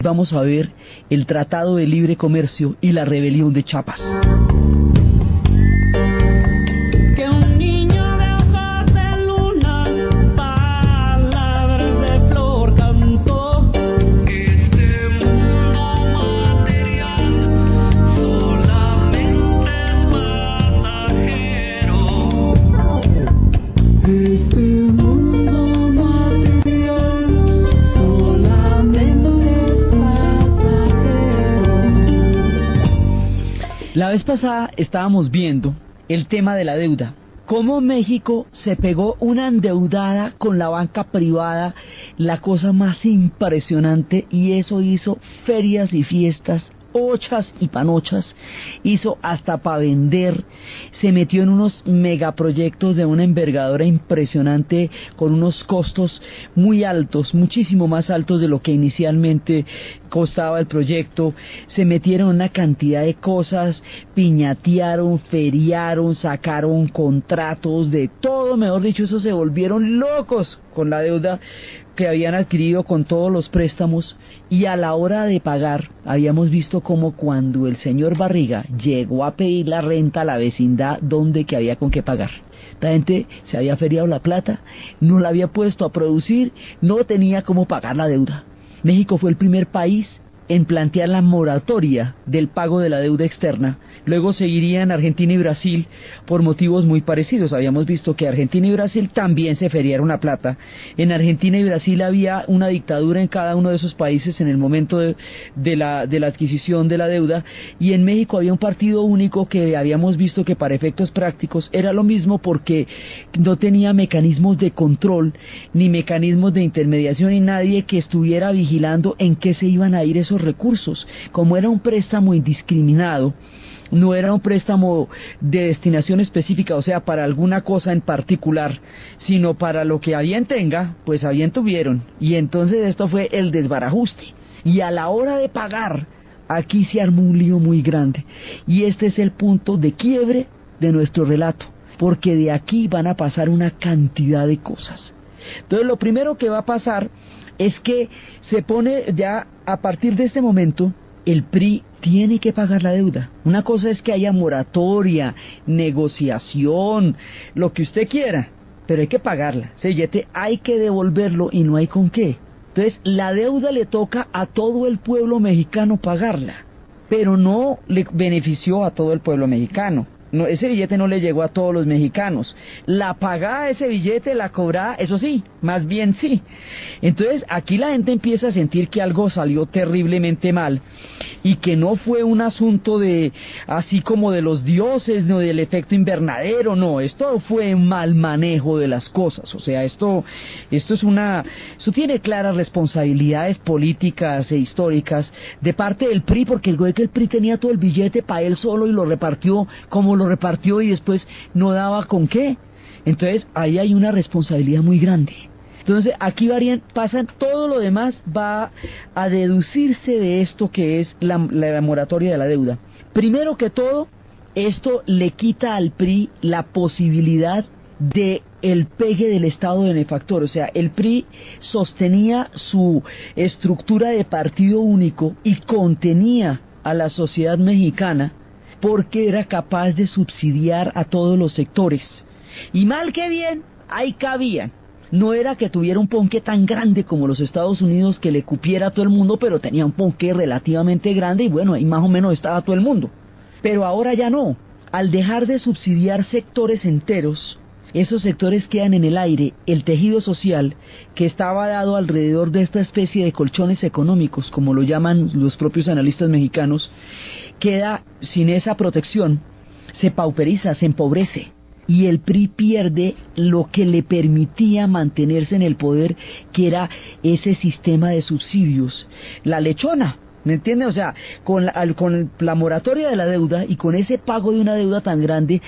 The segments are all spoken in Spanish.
Vamos a ver el Tratado de Libre Comercio y la rebelión de Chiapas. La vez pasada estábamos viendo el tema de la deuda, cómo México se pegó una endeudada con la banca privada, la cosa más impresionante, y eso hizo ferias y fiestas, ochas y panochas, hizo hasta para vender, se metió en unos megaproyectos de una envergadura impresionante con unos costos muy altos, muchísimo más altos de lo que inicialmente costaba el proyecto, se metieron una cantidad de cosas, piñatearon, feriaron, sacaron contratos, de todo, mejor dicho, eso, se volvieron locos con la deuda que habían adquirido con todos los préstamos, y a la hora de pagar habíamos visto como cuando el señor Barriga llegó a pedir la renta a la vecindad donde que había con qué pagar. La gente se había feriado la plata, no la había puesto a producir, no tenía cómo pagar la deuda. México fue el primer país en plantear la moratoria del pago de la deuda externa. Luego seguirían Argentina y Brasil por motivos muy parecidos. Habíamos visto que Argentina y Brasil también se feriaron la plata. En Argentina y Brasil había una dictadura en cada uno de esos países en el momento de la adquisición de la deuda, y en México había un partido único que habíamos visto que para efectos prácticos era lo mismo, porque no tenía mecanismos de control ni mecanismos de intermediación, y nadie que estuviera vigilando en qué se iban a ir esos recursos. Como era un préstamo indiscriminado, no era un préstamo de destinación específica, o sea, para alguna cosa en particular, sino para lo que a bien tenga, pues a bien tuvieron. Y entonces esto fue el desbarajuste. Y a la hora de pagar, aquí se armó un lío muy grande. Y este es el punto de quiebre de nuestro relato, porque de aquí van a pasar una cantidad de cosas. Entonces lo primero que va a pasar es que se pone ya, a partir de este momento, el PRI tiene que pagar la deuda. Una cosa es que haya moratoria, negociación, lo que usted quiera, pero hay que pagarla. Ese billete hay que devolverlo y no hay con qué. Entonces la deuda le toca a todo el pueblo mexicano pagarla, pero no le benefició a todo el pueblo mexicano. No, ese billete no le llegó a todos los mexicanos. La pagada de ese billete, la cobrada, eso sí, más bien sí. Entonces aquí la gente empieza a sentir que algo salió terriblemente mal, y que no fue un asunto de así como de los dioses, no del efecto invernadero, no, esto fue un mal manejo de las cosas. O sea, esto tiene claras responsabilidades políticas e históricas de parte del PRI, porque el PRI tenía todo el billete para él solo y lo repartió como lo repartió, y después no daba con qué. Entonces ahí hay una responsabilidad muy grande. Entonces aquí pasan, todo lo demás va a deducirse de esto que es la moratoria de la deuda. Primero que todo, esto le quita al PRI la posibilidad de el pegue del Estado benefactor. O sea, el PRI sostenía su estructura de partido único y contenía a la sociedad mexicana, porque era capaz de subsidiar a todos los sectores. Y mal que bien, ahí cabían. No era que tuviera un ponque tan grande como los Estados Unidos que le cupiera a todo el mundo, pero tenía un ponque relativamente grande, y bueno, ahí más o menos estaba todo el mundo. Pero ahora ya no. Al dejar de subsidiar sectores enteros, esos sectores quedan en el aire. El tejido social, que estaba dado alrededor de esta especie de colchones económicos, como lo llaman los propios analistas mexicanos, queda sin esa protección, se pauperiza, se empobrece, y el PRI pierde lo que le permitía mantenerse en el poder, que era ese sistema de subsidios, la lechona, ¿me entiende? O sea, con la moratoria de la deuda y con ese pago de una deuda tan grande,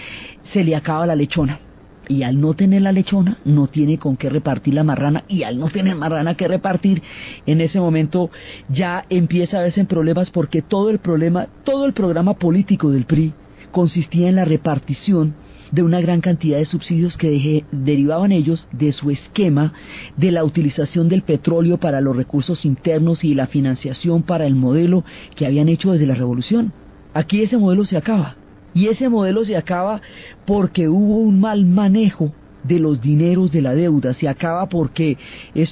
se le acaba la lechona. Y al no tener la lechona, no tiene con qué repartir la marrana, y al no tener marrana que repartir, en ese momento ya empieza a verse en problemas, porque todo el programa político del PRI consistía en la repartición de una gran cantidad de subsidios que derivaban ellos de su esquema de la utilización del petróleo para los recursos internos y la financiación para el modelo que habían hecho desde la revolución. Aquí ese modelo se acaba, y ese modelo se acaba porque hubo un mal manejo de los dineros de la deuda, se acaba porque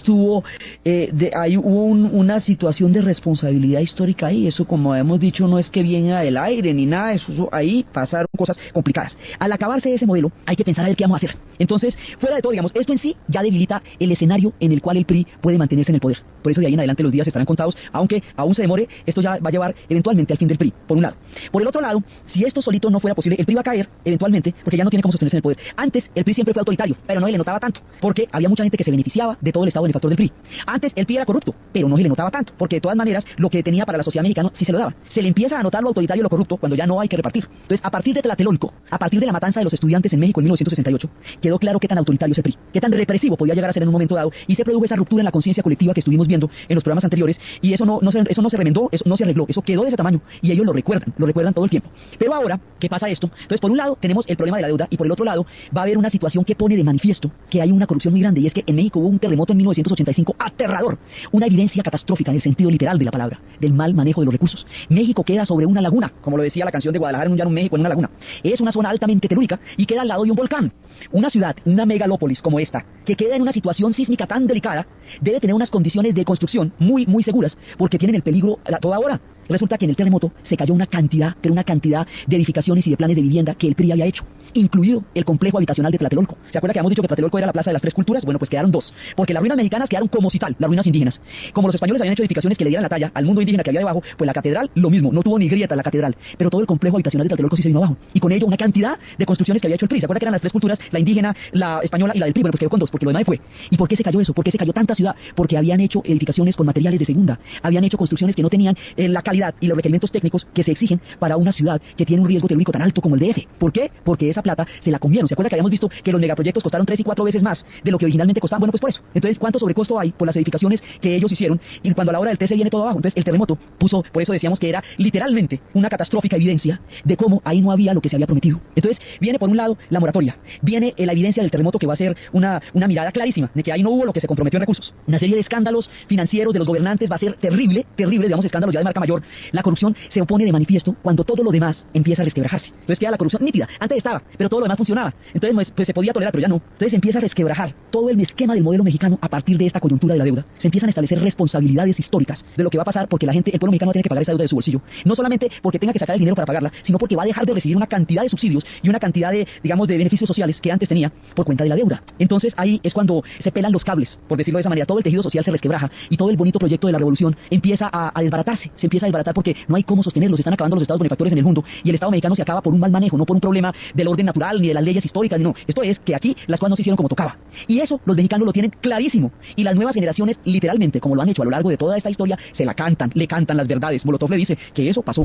hubo una situación de responsabilidad histórica ahí. Eso, como hemos dicho, no es que venga del aire ni nada, eso ahí pasaron cosas complicadas. Al acabarse ese modelo, hay que pensar a ver qué vamos a hacer. Entonces, fuera de todo, digamos, esto en sí ya debilita el escenario en el cual el PRI puede mantenerse en el poder. Por eso de ahí en adelante los días estarán contados, aunque aún se demore, esto ya va a llevar eventualmente al fin del PRI, por un lado. Por el otro lado, si esto solito no fuera posible, el PRI va a caer eventualmente, porque ya no tiene cómo sostenerse en el poder. Antes, el PRI siempre fue autoritario, pero no se le notaba tanto, porque había mucha gente que se beneficiaba de todo el estado benefactor del PRI. Antes, el PRI era corrupto, pero no se le notaba tanto, porque de todas maneras, lo que tenía para la sociedad mexicana sí se lo daba. Se le empieza a notar lo autoritario y lo corrupto cuando ya no hay que repartir. Entonces, a partir de Tlatelolco, a partir de la matanza de los estudiantes en México en 1968, quedó claro qué tan autoritario es el PRI, qué tan represivo podía llegar a ser en un momento dado, y se produjo esa ruptura en la conciencia colectiva que estuvimos viendo en los programas anteriores, y eso no se remendó, eso no se arregló, eso quedó de ese tamaño, y ellos lo recuerdan todo el tiempo. Pero ahora, ¿qué pasa esto? Entonces, por un lado, tenemos el problema de la deuda, y por el otro lado, va a haber una situación que pone de manifiesto que hay una corrupción muy grande, y es que en México hubo un terremoto en 1985 aterrador, una evidencia catastrófica en el sentido literal de la palabra, del mal manejo de los recursos. México queda sobre una laguna, como lo decía la canción de Guadalajara en un llano, México en una laguna. Es una zona altamente telúrica y queda al lado de un volcán. Una ciudad, una megalópolis como esta, que queda en una situación sísmica tan delicada, debe tener unas condiciones de construcción muy, muy seguras, porque tienen el peligro a toda hora. Resulta que en el terremoto se cayó una cantidad de edificaciones y de planes de vivienda que el PRI había hecho, incluido el complejo habitacional de Tlatelolco. ¿Se acuerda que habíamos dicho que Tlatelolco era la plaza de las tres culturas? Bueno, pues quedaron dos, porque las ruinas mexicanas quedaron como si tal, las ruinas indígenas. Como los españoles habían hecho edificaciones que le dieran la talla al mundo indígena que había debajo, pues la catedral, lo mismo, no tuvo ni grieta la catedral, pero todo el complejo habitacional de Tlatelolco sí se vino abajo, y con ello una cantidad de construcciones que había hecho el PRI. ¿Se acuerda que eran las tres culturas, la indígena, la española y la del PRI? Bueno, pues quedó con dos, porque lo demás fue. ¿Y por qué se cayó eso? ¿Por qué se cayó tanta ciudad? Porque habían hecho edificaciones con materiales de segunda, habían hecho construcciones que no tenían la calidad y los requerimientos técnicos que se exigen para una ciudad que tiene un riesgo telúrico tan alto como el DF. ¿Por qué? Porque esa plata se la comieron. ¿Se acuerda que habíamos visto que los megaproyectos costaron 3 y 4 veces más de lo que originalmente costaban? Bueno, pues por eso. Entonces, ¿cuánto sobrecosto hay por las edificaciones que ellos hicieron? Y cuando a la hora del TC viene todo abajo. Entonces, el terremoto puso, por eso decíamos que era literalmente una catastrófica evidencia de cómo ahí no había lo que se había prometido. Entonces, viene por un lado la moratoria, viene la evidencia del terremoto que va a ser una mirada clarísima de que ahí no hubo lo que se comprometió en recursos. Una serie de escándalos financieros de los gobernantes va a ser terrible, digamos, escándalos ya de marca mayor. La corrupción se opone de manifiesto cuando todo lo demás empieza a resquebrajarse. Entonces queda la corrupción nítida. Antes estaba, pero todo lo demás funcionaba. Entonces pues se podía tolerar, pero ya no. Entonces empieza a resquebrajar todo el esquema del modelo mexicano a partir de esta coyuntura de la deuda. Se empiezan a establecer responsabilidades históricas de lo que va a pasar, porque el pueblo mexicano tiene que pagar esa deuda de su bolsillo. No solamente porque tenga que sacar el dinero para pagarla, sino porque va a dejar de recibir una cantidad de subsidios y una cantidad de, digamos, de beneficios sociales que antes tenía por cuenta de la deuda. Entonces ahí es cuando se pelan los cables, por decirlo de esa manera. Todo el tejido social se resquebraja y todo el bonito proyecto de la revolución empieza a desbaratarse. Se empieza a desbaratar porque no hay cómo sostenerlo. Se están acabando los estados benefactores en el mundo, y el Estado mexicano se acaba por un mal manejo, no por un problema del orden natural ni de las leyes históricas, ni no. Esto es que aquí las cosas no se hicieron como tocaba. Y eso los mexicanos lo tienen clarísimo. Y las nuevas generaciones, literalmente, como lo han hecho a lo largo de toda esta historia, se la cantan, le cantan las verdades. Molotov le dice que eso pasó.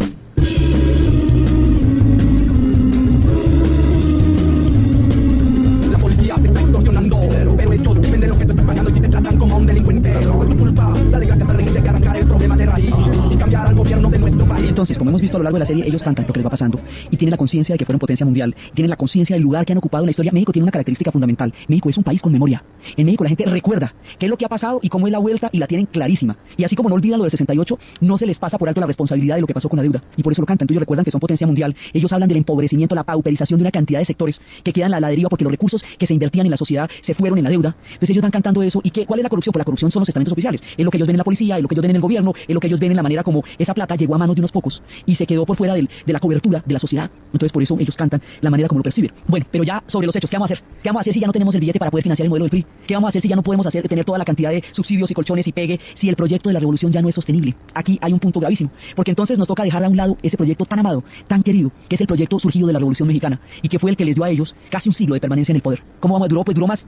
La policía te está extorsionando, pero esto depende de lo que tú estás pagando, y si te tratan como a un delincuente, no es tu culpa. Dale gracias a la gente que arrancar el problema de raíz y cambiar al gobierno de nuestro país. Entonces, como hemos visto a lo largo de la serie, ellos cantan lo que les va pasando y tienen la conciencia de que fueron potencia mundial, tienen la conciencia del lugar que han ocupado en la historia. México tiene una característica fundamental. México es un país con memoria. En México la gente recuerda qué es lo que ha pasado y cómo es la vuelta, y la tienen clarísima. Y así como no olvidan lo del 68, no se les pasa por alto la responsabilidad de lo que pasó con la deuda, y por eso lo cantan. Entonces ellos recuerdan que son potencia mundial. Ellos hablan del empobrecimiento, la pauperización de una cantidad de sectores que quedan a la deriva porque los recursos que se invertían en la sociedad se fueron en la deuda. Entonces ellos están cantando eso. ¿Y cuál es la corrupción? Pues la corrupción son los estamentos oficiales. Es lo que ellos ven en la policía, es lo que ellos ven en el gobierno, es lo que ellos ven en la manera como esa plata llegó a manos de unos pocos y se quedó por fuera de la cobertura de la sociedad. Entonces por eso ellos cantan la manera como lo perciben. Bueno, pero ya sobre los hechos, ¿qué vamos a hacer? ¿Qué vamos a hacer si ya no tenemos el billete para poder financiar el modelo del PRI? ¿Qué vamos a hacer si ya no podemos tener toda la cantidad de subsidios y colchones y pegue, si el proyecto de la revolución ya no es sostenible? Aquí hay un punto gravísimo, porque entonces nos toca dejar a un lado ese proyecto tan amado, tan querido, que es el proyecto surgido de la Revolución Mexicana, y que fue el que les dio a ellos casi un siglo de permanencia en el poder. ¿Cómo vamos?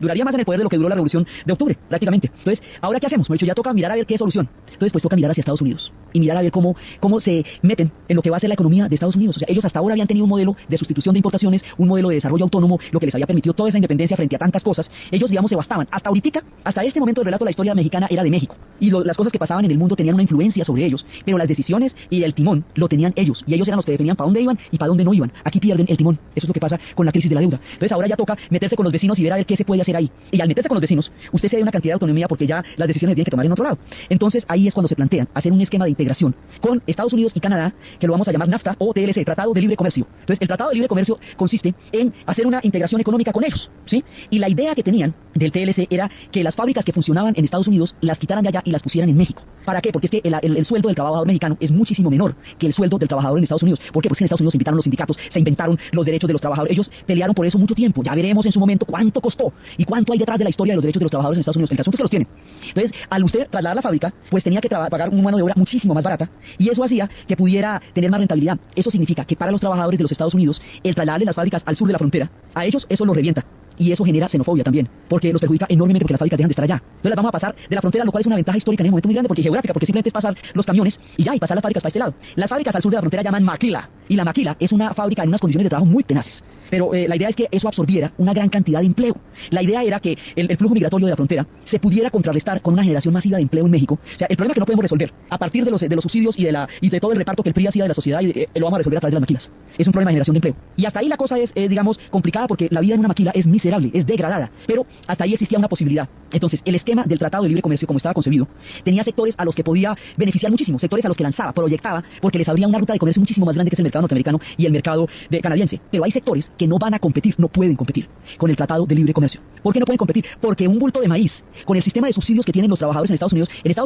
Duraría más en el poder de lo que duró la Revolución de Octubre, prácticamente. Entonces, ¿ahora qué hacemos? Bueno, ya toca mirar a ver qué solución. Entonces, pues toca mirar hacia Estados Unidos y mirar a ver cómo se meten en lo que va a ser la economía de Estados Unidos. O sea, ellos hasta ahora habían tenido un modelo de sustitución de importaciones, un modelo de desarrollo autónomo, lo que les había permitido toda esa independencia frente a tantas cosas. Ellos, digamos, se bastaban. Hasta ahorita, hasta este momento del relato, la historia mexicana era de México. Y las cosas que pasaban en el mundo tenían una influencia sobre ellos. Pero las decisiones y el timón lo tenían ellos. Y ellos eran los que definían para dónde iban y para dónde no iban. Aquí pierden el timón. Eso es lo que pasa con la crisis de la deuda. Entonces ahora ya toca meterse con los vecinos y ver a ver qué se puede hacer ahí. Y al meterse con los vecinos, usted se da una cantidad de autonomía porque ya las decisiones tienen que tomar en otro lado. Entonces ahí es cuando se plantean hacer un esquema de integración con Estados Unidos y Canadá, que lo vamos a llamar NAFTA o TLC, Tratado de Libre Comercio. Entonces el Tratado de Libre Comercio consiste en hacer una integración económica con ellos, ¿sí? Y la idea que tenían del TLC era que las fábricas que funcionaban en Estados Unidos las quitaran de allá y las pusieran en México. ¿Para qué? Porque es que el sueldo del trabajador mexicano es muchísimo menor que el sueldo del trabajador en Estados Unidos. ¿Por qué? Porque en Estados Unidos se inventaron los sindicatos, se inventaron los derechos de los trabajadores. Ellos pelearon por eso mucho tiempo. Ya veremos en su momento cuánto costó y cuánto hay detrás de la historia de los derechos de los trabajadores en Estados Unidos. El asunto es que los tienen. Entonces, al usted trasladar la fábrica, pues tenía que pagar una mano de obra muchísimo más barata y eso hacía que pudiera tener más rentabilidad. Eso significa que para los trabajadores de los Estados Unidos, el trasladarle las fábricas al sur de la frontera, a ellos eso los revienta. Y eso genera xenofobia también, porque los perjudica enormemente porque las fábricas dejan de estar allá. Entonces las vamos a pasar de la frontera, lo cual es una ventaja histórica en ese momento muy grande, porque geográfica, porque simplemente es pasar los camiones y ya, y pasar las fábricas para este lado. Las fábricas al sur de la frontera llaman maquila, y la maquila es una fábrica en unas condiciones de trabajo muy tenaces. Pero la idea es que eso absorbiera una gran cantidad de empleo. La idea era que el flujo migratorio de la frontera se pudiera contrarrestar con una generación masiva de empleo en México. O sea, el problema que no podemos resolver a partir de los subsidios y de todo el reparto que el PRI hacía de la sociedad, lo vamos a resolver a través de las maquilas. Es un problema de generación de empleo. Y hasta ahí la cosa es, digamos, complicada porque la vida en una maquila es miserable, es degradada. Pero hasta ahí existía una posibilidad. Entonces, el esquema del Tratado de Libre Comercio, como estaba concebido, tenía sectores a los que podía beneficiar muchísimo, sectores a los que lanzaba, proyectaba, porque les abría una ruta de comercio muchísimo más grande que es el mercado norteamericano y el mercado canadiense. Pero hay sectores que no van a competir, no pueden competir con el Tratado de Libre Comercio. ¿Por qué no pueden competir? Porque un bulto de maíz, con el sistema de subsidios que tienen los trabajadores en Estados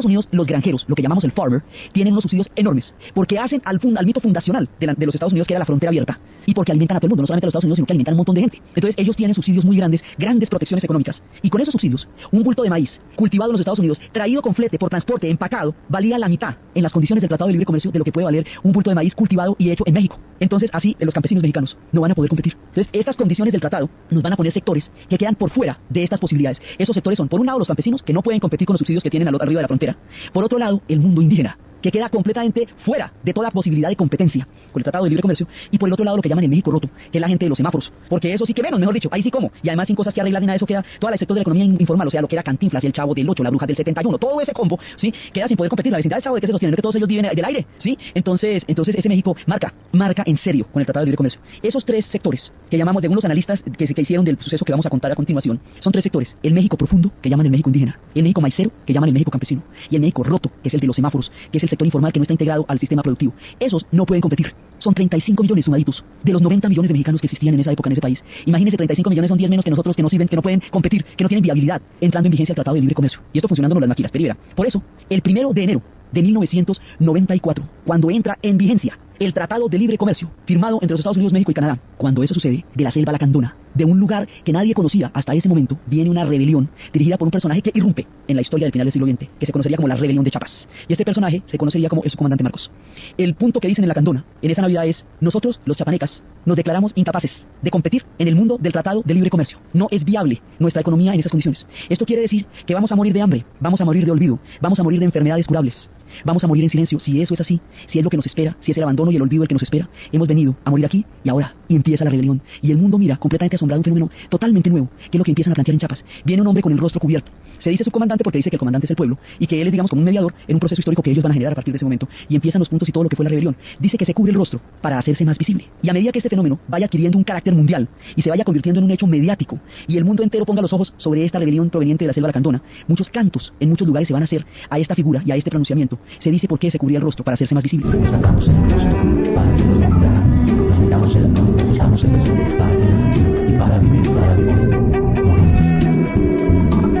Unidos los granjeros, lo que llamamos el farmer, tienen unos subsidios enormes, porque hacen al mito fundacional de los Estados Unidos, que era la frontera abierta, y porque alimentan a todo el mundo, no solamente a los Estados Unidos, sino que alimentan a un montón de gente. Entonces ellos tienen subsidios muy grandes, grandes protecciones económicas, y con esos subsidios, un bulto de maíz cultivado en los Estados Unidos, traído con flete, por transporte, empacado, valía la mitad en las condiciones del Tratado de Libre Comercio de lo que puede valer un bulto de maíz cultivado y hecho en México. Entonces así los campesinos mexicanos no van a poder competir. Entonces estas condiciones del tratado nos van a poner sectores que quedan por fuera de estas posibilidades. Esos sectores son, por un lado, los campesinos, que no pueden competir con los subsidios que tienen arriba de la frontera. Por otro lado, el mundo indígena, que queda completamente fuera de toda posibilidad de competencia con el Tratado de Libre Comercio, y por el otro lado lo que llaman el México roto, que es la gente de los semáforos, porque eso sí que menos, mejor dicho, ahí sí como, y además sin cosas que arreglar ni nada de eso queda todo el sector de la economía informal, o sea, lo que era Cantinflas, el Chavo del 8, la Bruja del 71, todo ese combo, ¿sí? Queda sin poder competir. La vecindad del Chavo, ¿de qué se sostiene? Que todos ellos viven del aire, ¿sí? Entonces ese México marca en serio con el Tratado de Libre Comercio. Esos tres sectores que llamamos, según los analistas que hicieron del suceso que vamos a contar a continuación, son tres sectores: el México profundo, que llaman el México indígena; el México maicero, que llaman el México campesino; y el México roto, que es el de los semáforos, que es el sector informal que no está integrado al sistema productivo. Esos no pueden competir. Son 35 millones sumaditos de los 90 millones de mexicanos que existían en esa época en ese país. Imagínense, 35 millones son 10 menos que nosotros, que no sirven, que no pueden competir, que no tienen viabilidad, entrando en vigencia el Tratado de Libre Comercio. Y esto funcionando con las maquilas. Pero mira, por eso, el 1 de enero de 1994, cuando entra en vigencia el Tratado de Libre Comercio, firmado entre los Estados Unidos, México y Canadá, cuando eso sucede, de la selva lacandona, de un lugar que nadie conocía hasta ese momento, viene una rebelión dirigida por un personaje que irrumpe en la historia del final del siglo XX, que se conocería como la Rebelión de Chiapas. Y este personaje se conocería como su comandante Marcos. El punto que dicen en Lacandona, en esa Navidad, es: nosotros, los chapanecas, nos declaramos incapaces de competir en el mundo del Tratado de Libre Comercio. No es viable nuestra economía en esas condiciones. Esto quiere decir que vamos a morir de hambre, vamos a morir de olvido, vamos a morir de enfermedades curables, vamos a morir en silencio. Si eso es así, si es lo que nos espera, si es el abandono y el olvido el que nos espera, hemos venido a morir aquí y ahora. Y empieza la rebelión. Y el mundo mira completamente asombrado un fenómeno totalmente nuevo, que es lo que empiezan a plantear en Chiapas. Viene un hombre con el rostro cubierto. Se dice subcomandante porque dice que el comandante es el pueblo y que él es, digamos, como un mediador en un proceso histórico que ellos van a generar a partir de ese momento. Y empiezan los puntos y todo lo que fue la rebelión. Dice que se cubre el rostro para hacerse más visible. Y a medida que este fenómeno vaya adquiriendo un carácter mundial y se vaya convirtiendo en un hecho mediático y el mundo entero ponga los ojos sobre esta rebelión proveniente de la selva lacandona, muchos cantos en muchos lugares se van a hacer a esta figura y a este pronunciamiento. Se dice por qué se cubría el rostro: para hacerse más visible. Buscamos el rostro para que nos nombran. Buscamos el mundo, buscamos el presente para tener y para vivir, morir.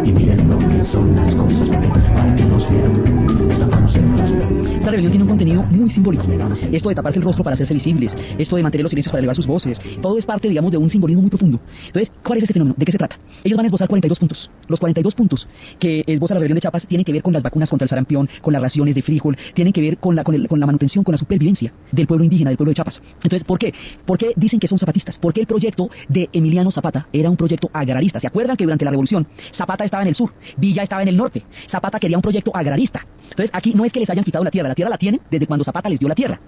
Y miren lo que son las cosas para que nos vean. Buscamos el rostro. Esta rebelión tiene un contenido muy simbólico. Esto de taparse el rostro para hacerse visibles, esto de mantener los silencios para elevar sus voces, todo es parte, digamos, de un simbolismo muy profundo. Entonces, ¿cuál es este fenómeno? ¿De qué se trata? Ellos van a esbozar 42 puntos. Los 42 puntos que esboza la rebelión de Chiapas tienen que ver con las vacunas contra el sarampión, con las raciones de frijol, tienen que ver con la manutención, con la supervivencia del pueblo indígena, del pueblo de Chiapas. Entonces, ¿por qué? ¿Por qué dicen que son zapatistas? Porque el proyecto de Emiliano Zapata era un proyecto agrarista. ¿Se acuerdan que durante la revolución Zapata estaba en el sur, Villa estaba en el norte? Zapata quería un proyecto agrarista. Entonces, aquí no es que les hayan quitado la tierra la tienen desde cuando Zapata les dio la tierra.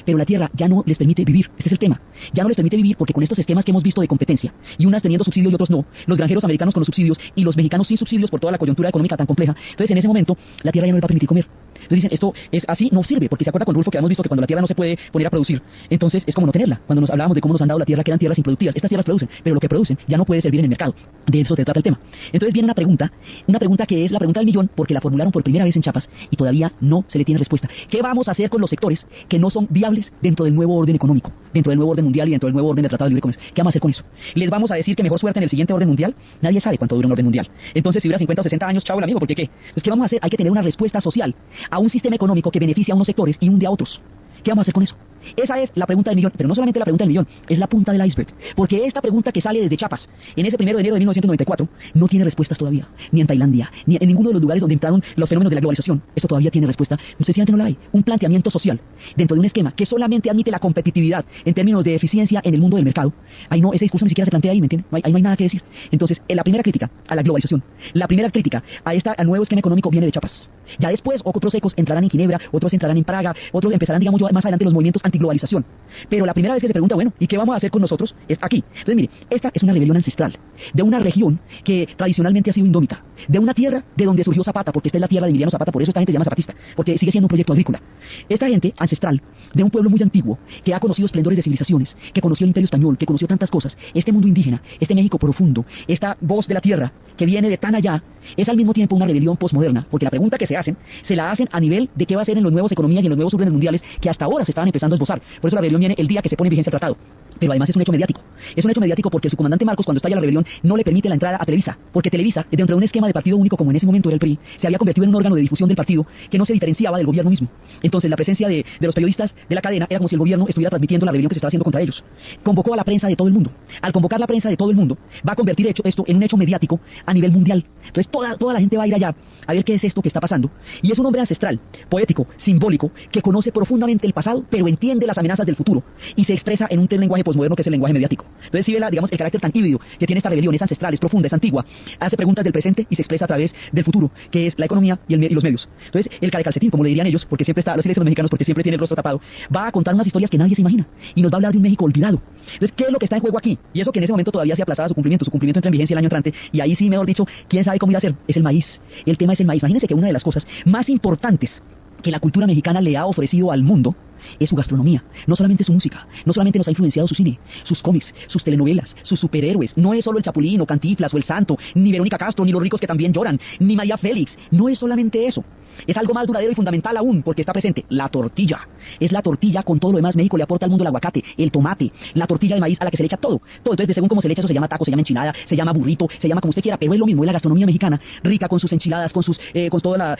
pero la tierra ya no les permite vivir. Este es el tema. Ya no les permite vivir porque con estos esquemas que hemos visto de competencia, y unas teniendo subsidio y otros no, los granjeros americanos con los subsidios y los mexicanos sin subsidios por toda la coyuntura económica tan compleja, entonces en ese momento la tierra ya no les va a permitir comer. Entonces dicen, esto es así, no sirve, porque se acuerda con Rulfo que hemos visto que cuando la tierra no se puede poner a producir, entonces es como no tenerla. Cuando nos hablábamos de cómo nos han dado la tierra, que eran tierras improductivas, estas tierras producen, pero lo que producen ya no puede servir en el mercado. De eso se trata el tema. Entonces viene una pregunta que es la pregunta del millón, porque la formularon por primera vez en Chiapas y todavía no se le tiene respuesta. ¿Qué vamos a hacer con los sectores que no son viables dentro del nuevo orden económico, dentro del nuevo orden mundial y dentro del nuevo orden del Tratado de Libre Comercio? ¿Qué vamos a hacer con eso? ¿Les vamos a decir que mejor suerte en el siguiente orden mundial? Nadie sabe cuánto dura un orden mundial. Entonces, si dura 50 o 60 años, chao el amigo, ¿porque qué? Entonces, ¿qué vamos a hacer? Hay que tener una respuesta social a un sistema económico que beneficia a unos sectores y hunde a otros. ¿Qué vamos a hacer con eso? Esa es la pregunta del millón, pero no solamente la pregunta del millón, es la punta del iceberg. Porque esta pregunta que sale desde Chiapas, en ese 1 de enero de 1994, no tiene respuestas todavía. Ni en Tailandia, ni en ninguno de los lugares donde entraron los fenómenos de la globalización. Esto todavía tiene respuesta. Sencillamente no la hay. Un planteamiento social dentro de un esquema que solamente admite la competitividad en términos de eficiencia en el mundo del mercado. Ahí no, ese discurso ni siquiera se plantea ahí, ¿me entienden? Ahí no hay nada que decir. Entonces, la primera crítica a la globalización, la primera crítica al nuevo esquema económico viene de Chiapas. Ya después, otros ecos entrarán en Ginebra, otros entrarán en Praga, otros empezarán, digamos, más adelante los movimientos antiglobalización. Pero la primera vez que se pregunta, bueno, ¿y qué vamos a hacer con nosotros? Es aquí. Entonces, mire, esta es una rebelión ancestral de una región que tradicionalmente ha sido indómita, de una tierra de donde surgió Zapata, porque esta es la tierra de Emiliano Zapata, por eso esta gente se llama zapatista, porque sigue siendo un proyecto agrícola. Esta gente ancestral de un pueblo muy antiguo, que ha conocido esplendores de civilizaciones, que conoció el Imperio Español, que conoció tantas cosas, este mundo indígena, este México profundo, esta voz de la tierra que viene de tan allá, es al mismo tiempo una rebelión posmoderna, porque la pregunta que se la hacen a nivel de qué va a ser en las nuevas economías y en los nuevos órdenes mundiales que hasta ahora se estaban empezando a esbozar. Por eso la rebelión viene el día que se pone en vigencia el tratado. Pero además es un hecho mediático. Es un hecho mediático porque su comandante Marcos, cuando estalla la rebelión, no le permite la entrada a Televisa, porque Televisa, dentro de un esquema de partido único como en ese momento era el PRI, se había convertido en un órgano de difusión del partido que no se diferenciaba del gobierno mismo. Entonces la presencia de los periodistas de la cadena era como si el gobierno estuviera transmitiendo la rebelión que se estaba haciendo contra ellos. Convocó a la prensa de todo el mundo. Al convocar la prensa de todo el mundo, va a convertir esto en un hecho mediático a nivel mundial. Entonces toda la gente va a ir allá a ver qué es esto que está pasando. Y es un hombre ancestral, poético, simbólico, que conoce profundamente el pasado, pero entiende las amenazas del futuro y se expresa en un lenguaje posmoderno que es el lenguaje mediático. Entonces si ve digamos, el carácter tan híbrido que tiene esta rebelión, es ancestral, es profunda, es antigua, hace preguntas del presente y se expresa a través del futuro, que es la economía y los medios. Entonces el carecalcetín, como le dirían ellos, porque siempre los mexicanos, porque siempre tiene el rostro tapado, va a contar unas historias que nadie se imagina y nos va a hablar de un México olvidado. Entonces, ¿qué es lo que está en juego aquí? Y eso que en ese momento todavía se aplazaba su cumplimiento entra en vigencia el año entrante, y ahí sí, mejor dicho, quién sabe cómo iba a ser, es el maíz. El tema es el maíz. Imagínense que una de las cosas más importantes que la cultura mexicana le ha ofrecido al mundo es su gastronomía, no solamente su música, no solamente nos ha influenciado su cine, sus cómics, sus telenovelas, sus superhéroes, no es solo el Chapulín o Cantinflas o el Santo, ni Verónica Castro, ni los ricos que también lloran, ni María Félix, no es solamente eso. Es algo más duradero y fundamental aún, porque está presente la tortilla. Es la tortilla con todo lo demás. México le aporta al mundo el aguacate, el tomate, la tortilla de maíz a la que se le echa todo. Entonces, según cómo se le echa, eso se llama taco, se llama enchilada, se llama burrito, se llama como usted quiera, pero es lo mismo, es la gastronomía mexicana, rica con sus enchiladas, con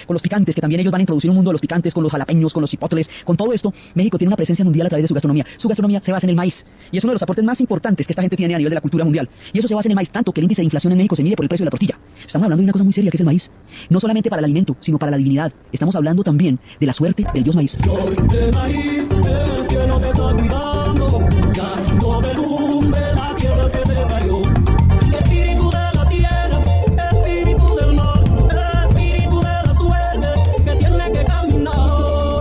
los picantes, que también ellos van a introducir un mundo de los picantes, con los jalapeños, con los chipotles, con todo esto. México tiene una presencia mundial a través de su gastronomía. Su gastronomía se basa en el maíz, y es uno de los aportes más importantes que esta gente tiene a nivel de la cultura mundial. Y eso se basa en el maíz, tanto que el índice de inflación en México se mide por el precio de la tortilla. Estamos hablando de una cosa muy seria que es el maíz. No solamente para el alimento, sino para la divinidad. Estamos hablando también de la suerte del dios maíz.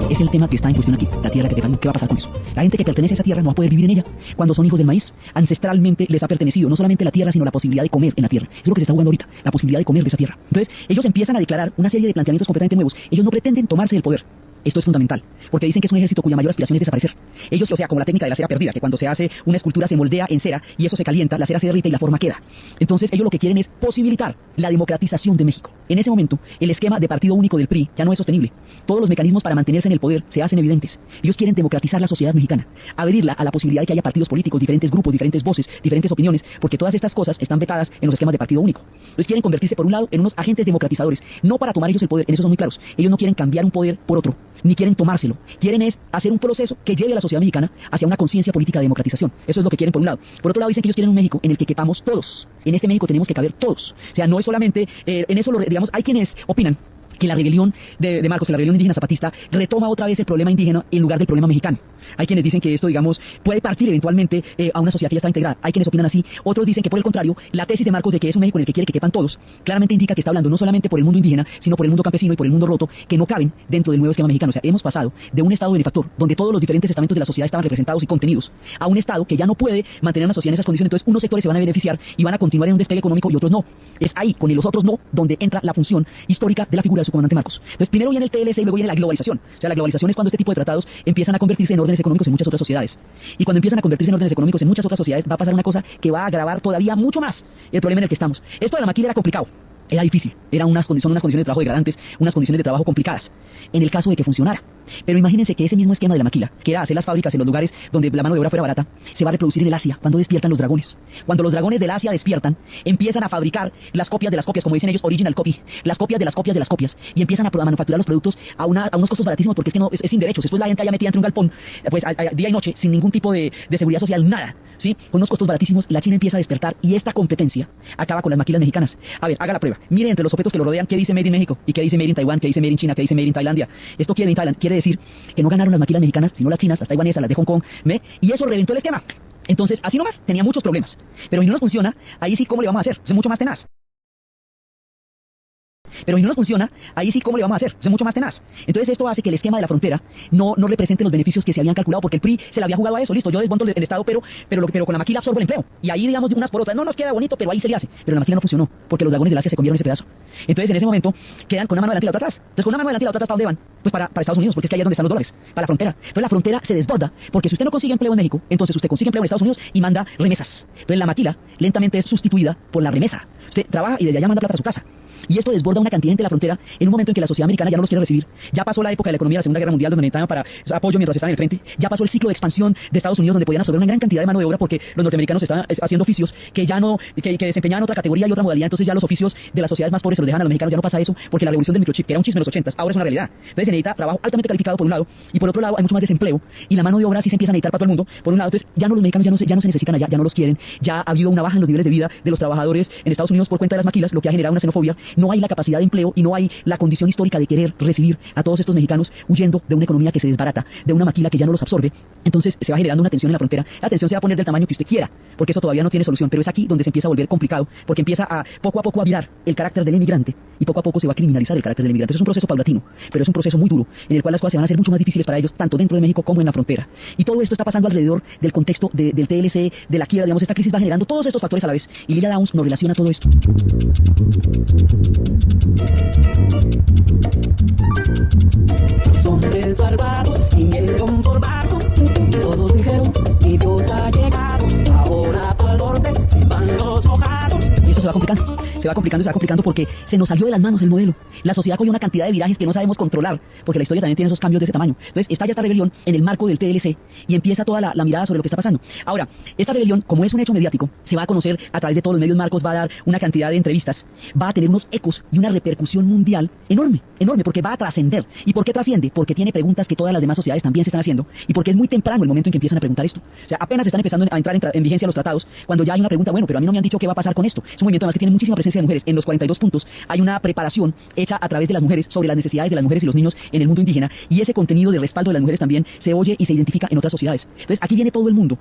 Es el tema que está en cuestión aquí, la tierra que te parió. ¿Qué va a pasar con eso? La gente que pertenece a esa tierra no va a poder vivir en ella. Cuando son hijos del maíz, ancestralmente les ha pertenecido no solamente la tierra, sino la posibilidad de comer en la tierra. Es lo que se está jugando ahorita, la posibilidad de comer de esa tierra. Entonces, ellos empiezan a declarar una serie de planteamientos completamente nuevos. Ellos no pretenden tomarse el poder. Esto es fundamental, porque dicen que es un ejército cuya mayor aspiración es desaparecer. Ellos, o sea, como la técnica de la cera perdida, que cuando se hace una escultura se moldea en cera y eso se calienta, la cera se derrite y la forma queda. Entonces, ellos lo que quieren es posibilitar la democratización de México. En ese momento, el esquema de partido único del PRI ya no es sostenible. Todos los mecanismos para mantenerse en el poder se hacen evidentes. Ellos quieren democratizar la sociedad mexicana, abrirla a la posibilidad de que haya partidos políticos, diferentes grupos, diferentes voces, diferentes opiniones, porque todas estas cosas están vetadas en los esquemas de partido único. Entonces quieren convertirse, por un lado, en unos agentes democratizadores, no para tomar ellos el poder, en eso son muy claros. Ellos no quieren cambiar un poder por otro, ni quieren tomárselo. Quieren es hacer un proceso que lleve a la sociedad mexicana hacia una conciencia política de democratización. Eso es lo que quieren por un lado. Por otro lado, dicen que ellos quieren un México en el que quepamos todos. En este México tenemos que caber todos. O sea, no es solamente, en eso, digamos, hay quienes opinan que la rebelión de Marcos, que la rebelión indígena zapatista, retoma otra vez el problema indígena en lugar del problema mexicano. Hay quienes dicen que esto, digamos, puede partir eventualmente a una sociedad que ya está integrada. Hay quienes opinan así. Otros dicen que, por el contrario, la tesis de Marcos de que es un México en el que quiere que quepan todos, claramente indica que está hablando no solamente por el mundo indígena, sino por el mundo campesino y por el mundo roto, que no caben dentro del nuevo esquema mexicano. O sea, hemos pasado de un Estado benefactor, donde todos los diferentes estamentos de la sociedad estaban representados y contenidos, a un Estado que ya no puede mantener una sociedad en esas condiciones. Entonces, unos sectores se van a beneficiar y van a continuar en un despegue económico y otros no. Es ahí, con los otros no, donde entra la función histórica de la figura de su comandante Marcos. Entonces, primero viene el TLC y luego viene la globalización. O sea, la globalización es cuando este tipo de tratados empiezan a convertirse en órdenes económicos en muchas otras sociedades. Y cuando empiezan a convertirse en órdenes económicos en muchas otras sociedades, va a pasar una cosa que va a agravar todavía mucho más el problema en el que estamos. Esto de la maquila era complicado. Era difícil, son unas condiciones de trabajo degradantes, unas condiciones de trabajo complicadas, en el caso de que funcionara. Pero imagínense que ese mismo esquema de la maquila, que era hacer las fábricas en los lugares donde la mano de obra fuera barata, se va a reproducir en el Asia, cuando despiertan los dragones. Cuando los dragones del Asia despiertan, empiezan a fabricar las copias de las copias, como dicen ellos, original copy, las copias de las copias de las copias, y empiezan a manufacturar los productos a unos costos baratísimos, porque es que no, es sin derechos. Después la gente allá metida entre un galpón, pues día y noche, sin ningún tipo de seguridad social, nada, ¿sí? Con unos costos baratísimos, la China empieza a despertar, y esta competencia acaba con las maquilas mexicanas. A ver, haga la prueba. Miren entre los objetos que lo rodean, qué dice Made in México, y qué dice Made in Taiwán, qué dice Made in China, qué dice Made in Tailandia. Esto quiere decir que no ganaron las maquilas mexicanas, sino las chinas, las taiwanesas, las de Hong Kong, y eso reventó el esquema. Entonces, así nomás, tenía muchos problemas. Pero si no nos funciona, ahí sí, ¿cómo le vamos a hacer? Es mucho más tenaz. Pero si no nos funciona, ahí sí, ¿cómo le vamos a hacer? Es mucho más tenaz. Entonces esto hace que el esquema de la frontera no represente los beneficios que se habían calculado, porque el PRI se le había jugado a eso. Listo, yo desmonto el Estado, pero con la maquila absorbo el empleo. Y ahí, digamos, de unas por otras, no nos queda bonito, pero ahí se le hace. Pero la maquila no funcionó, porque los dragones del Asia se comieron ese pedazo. Entonces en ese momento quedan con una mano adelante y la otra atrás. Entonces con una mano adelante y la otra atrás, ¿para dónde van? Pues para Estados Unidos, porque es que ahí es donde están los dólares, para la frontera. Entonces la frontera se desborda, porque si usted no consigue empleo en México, entonces usted consigue empleo en Estados Unidos y manda remesas. Entonces la maquila lentamente es sustituida por la remesa. Usted trabaja y desde allá manda plata a su casa. Y esto desborda una cantidad de la frontera en un momento en que la sociedad americana ya no los quiere recibir. Ya pasó la época de la economía de la Segunda Guerra Mundial, donde necesitaban para apoyo mientras estaban en el frente. Ya pasó el ciclo de expansión de Estados Unidos, donde podían absorber una gran cantidad de mano de obra, porque los norteamericanos estaban haciendo oficios que ya no, que desempeñaban otra categoría y otra modalidad. Entonces ya los oficios de las sociedades más pobres se los dejan a los mexicanos. Ya no pasa eso, porque la revolución del microchip, que era un chisme de los 80s, ahora es una realidad. Entonces se necesita trabajo altamente calificado por un lado, y por otro lado hay mucho más desempleo, y la mano de obra sí se empieza a necesitar para todo el mundo, por un lado. Entonces ya no, los mexicanos ya no se necesitan allá, ya no los quieren. Ya ha habido una baja en los niveles de vida de los trabajadores en Estados Unidos por cuenta de las maquilas, lo que ha generado una xenofobia. No hay la capacidad de empleo y no hay la condición histórica de querer recibir a todos estos mexicanos huyendo de una economía que se desbarata, de una maquila que ya no los absorbe. Entonces se va generando una tensión en la frontera. La tensión se va a poner del tamaño que usted quiera, porque eso todavía no tiene solución, pero es aquí donde se empieza a volver complicado, porque empieza a poco a virar el carácter del emigrante, y poco a poco se va a criminalizar el carácter del emigrante. Es un proceso paulatino, pero es un proceso muy duro, en el cual las cosas se van a hacer mucho más difíciles para ellos, tanto dentro de México como en la frontera. Y todo esto está pasando alrededor del contexto del TLC, de la quiebra, digamos. Esta crisis va generando todos estos factores a la vez, y Lila Downs nos relaciona todo esto. Hombres barbados vinieron por barco, todos dijeron que Dios ha llegado, ahora pa'l norte van los mojados. Y esto se va complicando porque se nos salió de las manos el modelo. La sociedad cogió una cantidad de virajes que no sabemos controlar, porque la historia también tiene esos cambios de ese tamaño. Entonces está ya esta rebelión en el marco del TLC, y empieza toda la mirada sobre lo que está pasando. Ahora, esta rebelión, como es un hecho mediático, se va a conocer a través de todos los medios. Marcos va a dar una cantidad de entrevistas, va a tener unos ecos y una repercusión mundial enorme, porque va a trascender. ¿Y por qué trasciende? Porque tiene preguntas que todas las demás sociedades también se están haciendo, y porque es muy temprano el momento en que empiezan a preguntar esto. O sea, apenas están empezando a entrar en vigencia los tratados, cuando ya hay una pregunta, bueno, pero a mí no me han dicho qué va a pasar con esto. Es un movimiento además que tiene muchísima presencia de mujeres. En los 42 puntos hay una preparación hecha a través de las mujeres sobre las necesidades de las mujeres y los niños en el mundo indígena, y ese contenido de respaldo de las mujeres también se oye y se identifica en otras sociedades. Entonces aquí viene todo el mundo,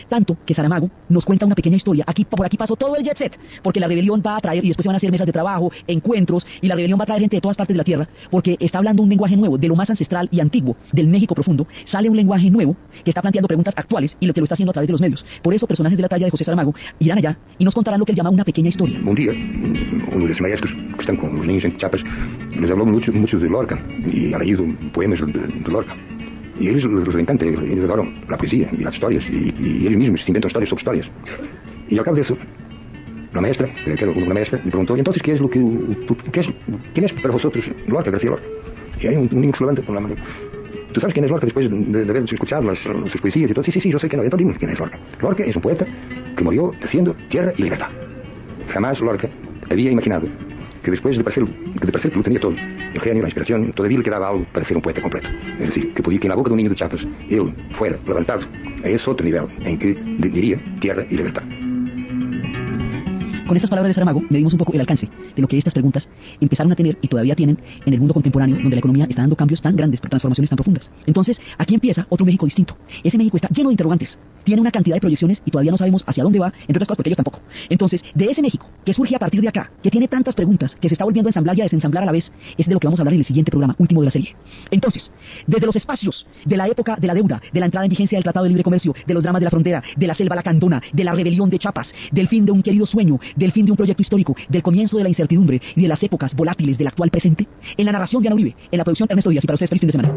tanto que Saramago nos cuenta una pequeña historia. Por aquí pasó todo el jet set, porque la rebelión va a traer, y después se van a hacer mesas de trabajo, encuentros, y la rebelión va a traer gente de todas partes de la tierra, porque está hablando un lenguaje nuevo, de lo más ancestral y antiguo del México profundo. Sale un lenguaje nuevo que está planteando preguntas actuales, y lo que lo está haciendo a través de los medios. Por eso personajes de la talla de José Saramago irán allá y nos contarán lo que él llama una pequeña historia. Un día, uno de los maestros que están con los niños en Chiapas les habló mucho de Lorca, y ha leído poemas de Lorca. Y a ellos les encanta, ellos adoran la poesía y las historias, y ellos mismos se inventan historias sobre historias. Y al cabo de eso, la maestra, que era una maestra, le preguntó: ¿y entonces qué es lo que quién es para vosotros Lorca, García Lorca? Y hay un niño que se levanta con la mano: ¿tú sabes quién es Lorca después de haber escuchado sus poesías y todo? Sí, yo sé que no. Entonces dime quién es Lorca. Lorca es un poeta que murió haciendo tierra y libertad. Jamás Lorca había imaginado que después de parecer que lo tenía todo, el genio, la inspiración, todavía le quedaba algo para ser un poeta completo. Es decir, que podía que en la boca de un niño de Chiapas él fuera levantado a ese otro nivel en que diría tierra y libertad. Con estas palabras de Saramago medimos un poco el alcance de lo que estas preguntas empezaron a tener y todavía tienen en el mundo contemporáneo, donde la economía está dando cambios tan grandes, transformaciones tan profundas. Entonces, aquí empieza otro México distinto. Ese México está lleno de interrogantes, tiene una cantidad de proyecciones y todavía no sabemos hacia dónde va, entre otras cosas porque ellos tampoco. Entonces, de ese México que surge a partir de acá, que tiene tantas preguntas, que se está volviendo a ensamblar y a desensamblar a la vez, es de lo que vamos a hablar en el siguiente programa, último de la serie. Entonces, desde los espacios de la época de la deuda, de la entrada en vigencia del Tratado de Libre Comercio, de los dramas de la frontera, de la selva lacandona, de la rebelión de Chiapas, del fin de un querido sueño, del fin de un proyecto histórico, del comienzo de la incertidumbre y de las épocas volátiles del actual presente, en la narración de Ana Uribe, en la producción Ernesto Díaz, y para ustedes feliz fin de semana.